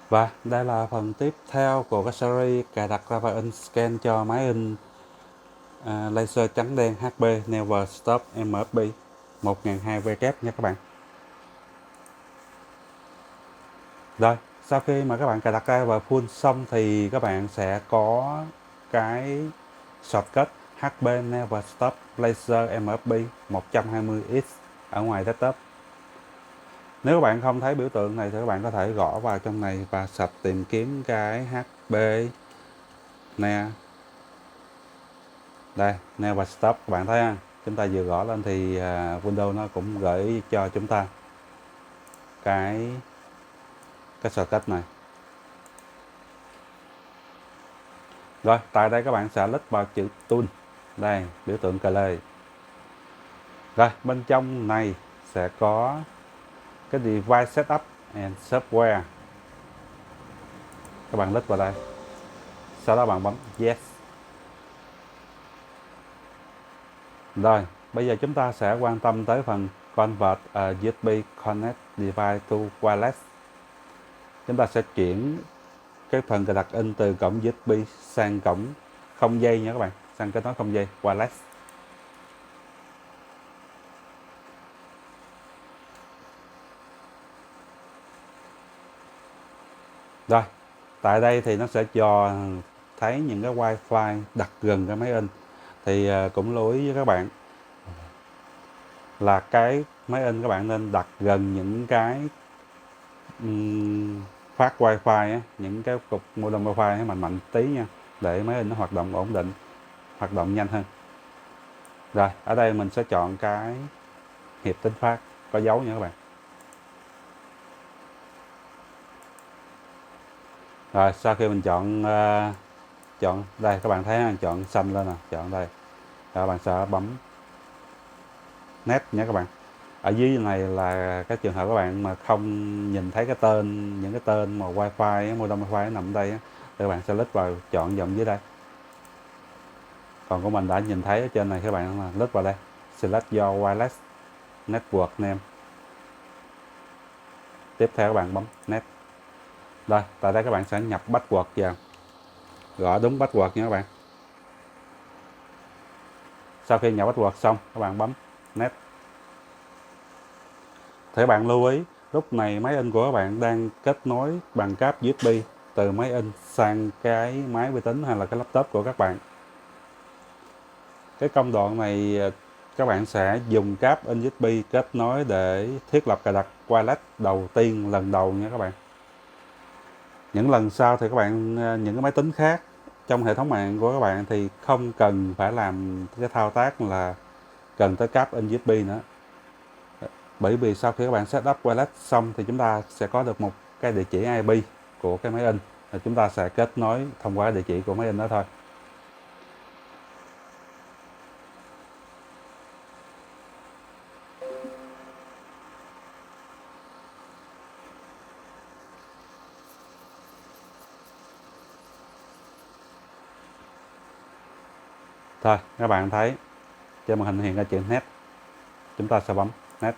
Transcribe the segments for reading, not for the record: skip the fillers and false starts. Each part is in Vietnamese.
Và đây là phần tiếp theo của cái series cài đặt ra và in scan cho máy in laser trắng đen HP Never Stop MFB 1002W nha các bạn. Rồi, sau khi mà các bạn cài đặt ra và full xong thì các bạn sẽ có cái shortcut HP Never Stop Laser MFB 120X ở ngoài desktop. Nếu các bạn không thấy biểu tượng này thì các bạn có thể gõ vào trong này và search tìm kiếm cái HP nè. Đây, Never Stop các bạn thấy không? Chúng ta vừa gõ lên thì Windows nó cũng gửi cho chúng ta cái shortcut này. Rồi, tại đây các bạn sẽ click vào chữ Tool. Đây, biểu tượng cờ lê. Rồi, bên trong này sẽ có cái Device Setup and Software. Các bạn click vào đây. Sau đó bạn bấm Yes. Rồi, bây giờ chúng ta sẽ quan tâm tới phần Convert a USB Connect Device to Wireless. Chúng ta sẽ chuyển cái phần cài đặt in từ cổng USB sang cổng không dây nha các bạn, sang kết nối không dây wireless. Rồi, tại đây thì nó sẽ cho thấy những cái wifi đặt gần cái máy in. Thì cũng lưu ý với các bạn là cái máy in các bạn nên đặt gần những cái phát wifi á, những cái cục modem wifi mạnh mạnh tí nha, để máy in nó hoạt động ổn định, hoạt động nhanh hơn. Rồi, ở đây mình sẽ chọn cái hiệp tính phát có dấu nha các bạn. Rồi, sau khi mình chọn đây, các bạn thấy chọn xanh lên nè, chọn đây. Rồi, các bạn sẽ bấm Net nhé các bạn. Ở dưới này là cái trường hợp các bạn mà không nhìn thấy cái tên, những cái tên mà wifi, modem wifi nằm ở đây á, thì các bạn sẽ click vào chọn dòng dưới đây. Còn của mình đã nhìn thấy ở trên này, các bạn là click vào đây, select your wireless network name. Tiếp theo các bạn bấm Net. Rồi, tại đây các bạn sẽ nhập password vào, gõ đúng password nha các bạn. Sau khi nhập password xong, các bạn bấm Net. Thì các bạn lưu ý, lúc này máy in của các bạn đang kết nối bằng cáp USB từ máy in sang cái máy vi tính hay là cái laptop của các bạn. Cái công đoạn này các bạn sẽ dùng cáp in USB kết nối để thiết lập cài đặt wireless đầu tiên, lần đầu nha các bạn. Những lần sau thì các bạn, những cái máy tính khác trong hệ thống mạng của các bạn thì không cần phải làm cái thao tác là cần tới cáp in USB nữa. Bởi vì sau khi các bạn setup wireless xong thì chúng ta sẽ có được một cái địa chỉ IP của cái máy in, và chúng ta sẽ kết nối thông qua địa chỉ của máy in đó thôi. Thôi, các bạn thấy trên màn hình hiện ra chữ Net, chúng ta sẽ bấm Net.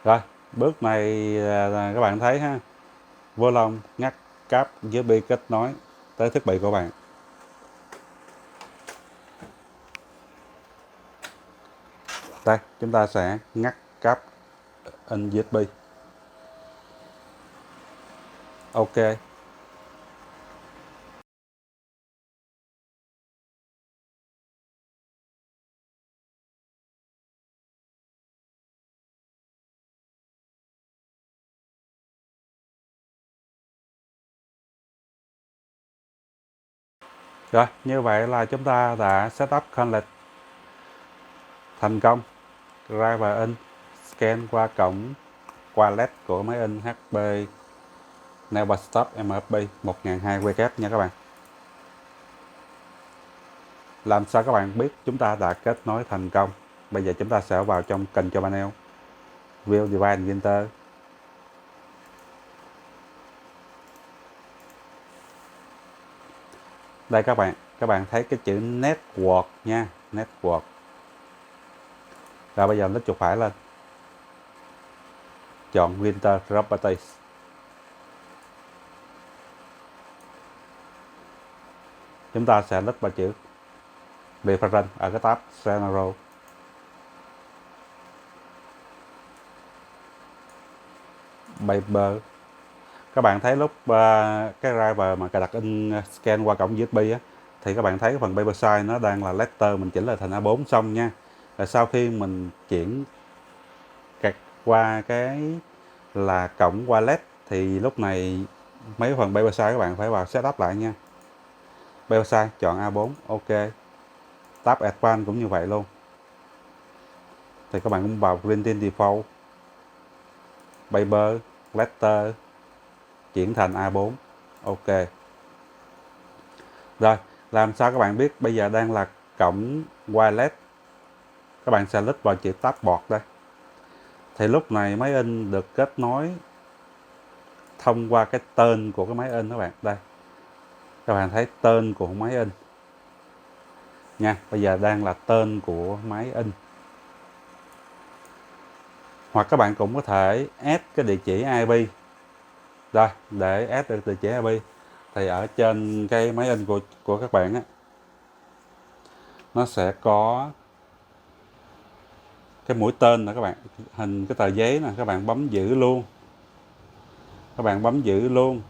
Rồi, bước này là các bạn thấy ha, vô lông ngắt cáp USB kết nối tới thiết bị của bạn. Đây, chúng ta sẽ ngắt cáp in USB. Ok. Rồi, như vậy là chúng ta đã setup connect thành công ra và in scan qua cổng wireless của máy in HP Neverstop MFB 1002W nha các bạn. Làm sao các bạn biết chúng ta đã kết nối thành công? Bây giờ chúng ta sẽ vào trong Control Panel, View Device Center. Đây các bạn thấy cái chữ Network nha, Network. Rồi bây giờ lít chuột phải lên, chọn Winter Properties. chúng ta sẽ lít vào chữ Reference ở cái tab General. Paper. Các bạn thấy lúc cái driver mà cài đặt in scan qua cổng USB á, thì các bạn thấy cái phần paper size nó đang là letter, mình chỉnh lại thành A4 xong nha. Rồi sau khi mình chuyển cạc qua cái là cổng wireless thì lúc này mấy phần paper size các bạn phải vào setup lại nha. Paper size chọn A4, ok. Tab Advanced cũng như vậy luôn. Thì các bạn cũng vào printing default, paper, letter, chuyển thành A4, ok. Rồi, làm sao các bạn biết bây giờ đang là cổng wireless? Các bạn sẽ lít vào chữ tab board đây. Thì lúc này máy in được kết nối thông qua cái tên của cái máy in các bạn. Đây. Các bạn thấy tên của máy in. Nha, bây giờ đang là tên của máy in. Hoặc các bạn cũng có thể add cái địa chỉ IP. Rồi, để add được địa chỉ IP thì ở trên cái máy in của các bạn á, nó sẽ có cái mũi tên nè các bạn, hình cái tờ giấy nè, các bạn bấm giữ luôn. Các bạn bấm giữ luôn.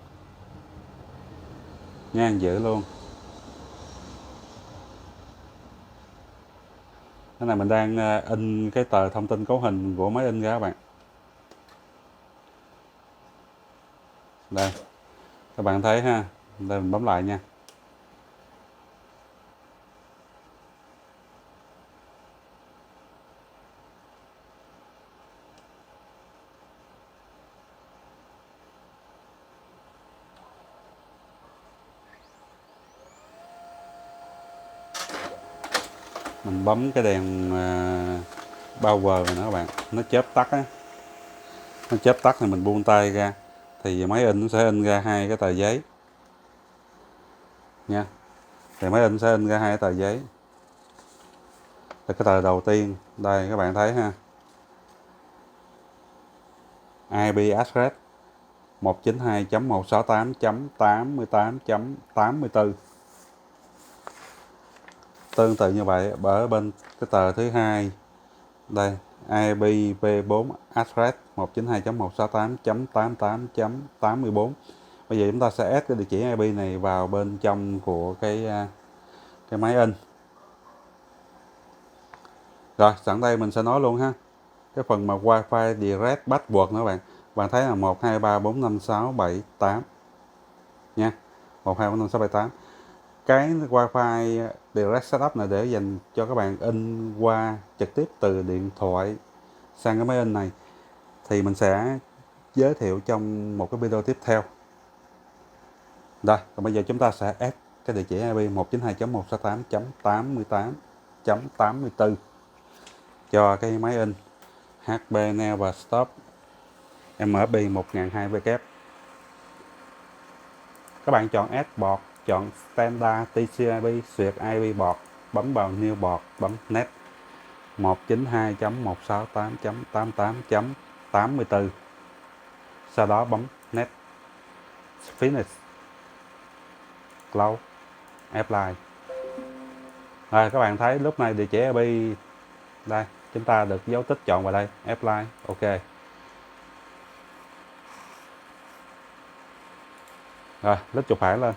Nha, giữ luôn. Cái này mình đang in cái tờ thông tin cấu hình của máy in ra các bạn. Đây. Các bạn thấy ha. Đây mình bấm lại nha. Mình bấm cái đèn power này nữa các bạn, nó chớp tắt á. Nó chớp tắt thì mình buông tay ra thì máy in nó sẽ in ra hai cái tờ giấy. Nha. Thì máy in sẽ in ra hai cái tờ giấy. Thì cái tờ đầu tiên, đây các bạn thấy ha. IP address 192.168.88.84. Tương tự như vậy ở bên cái tờ thứ hai. Đây, IPv4 address 192.168.88.84. Bây giờ chúng ta sẽ add cái địa chỉ IP này vào bên trong của cái máy in. Rồi, sẵn đây mình sẽ nói luôn ha. Cái phần mà Wi-Fi Direct Password nữa bạn. Bạn thấy là 123456778 nha. 123456778. Cái Wi-Fi Direct Setup này để dành cho các bạn in qua trực tiếp từ điện thoại sang cái máy in này thì mình sẽ giới thiệu trong một cái video tiếp theo. Rồi, còn bây giờ chúng ta sẽ add cái địa chỉ IP 192.168.88.84 cho cái máy in HP Neo và Stop MSB 1200W. Các bạn chọn Add Board, chọn Standard TCP, duyệt IP board, bấm vào New Board, bấm Net 192.168.88.84. Sau đó bấm Net, Finish, Close, Apply. Rồi các bạn thấy lúc này địa chỉ IP đây, chúng ta được dấu tích chọn vào đây, Apply, ok. Rồi, lít chuột phải lên.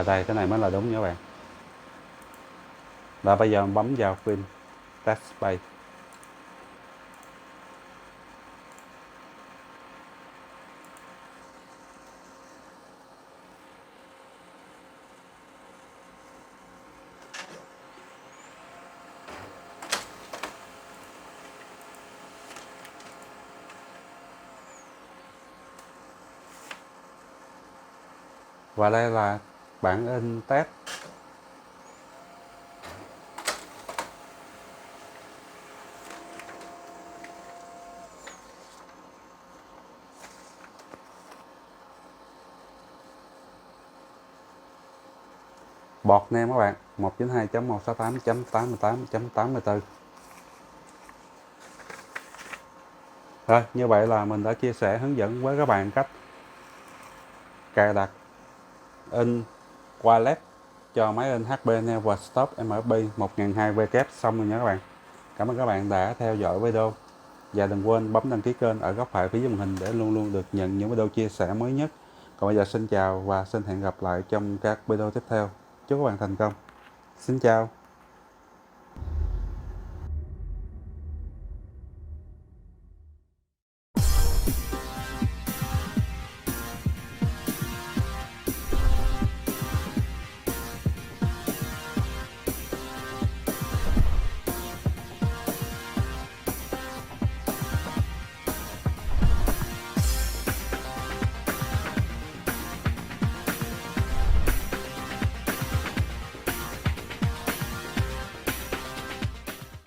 Đây, cái này mới là đúng nha các bạn. Và bây giờ bấm vào phim Test Space. Và đây là bản in test. bọt nem các bạn 192.168.88.84. Rồi, như vậy là mình đã chia sẻ hướng dẫn với các bạn cách cài đặt in wireless cho máy in HP Neverstop MFB 1002W xong rồi nha các bạn. Cảm ơn các bạn đã theo dõi video và đừng quên bấm đăng ký kênh ở góc phải phía dưới màn hình để luôn luôn được nhận những video chia sẻ mới nhất. Còn bây giờ xin chào và xin hẹn gặp lại trong các video tiếp theo. Chúc các bạn thành công. Xin chào.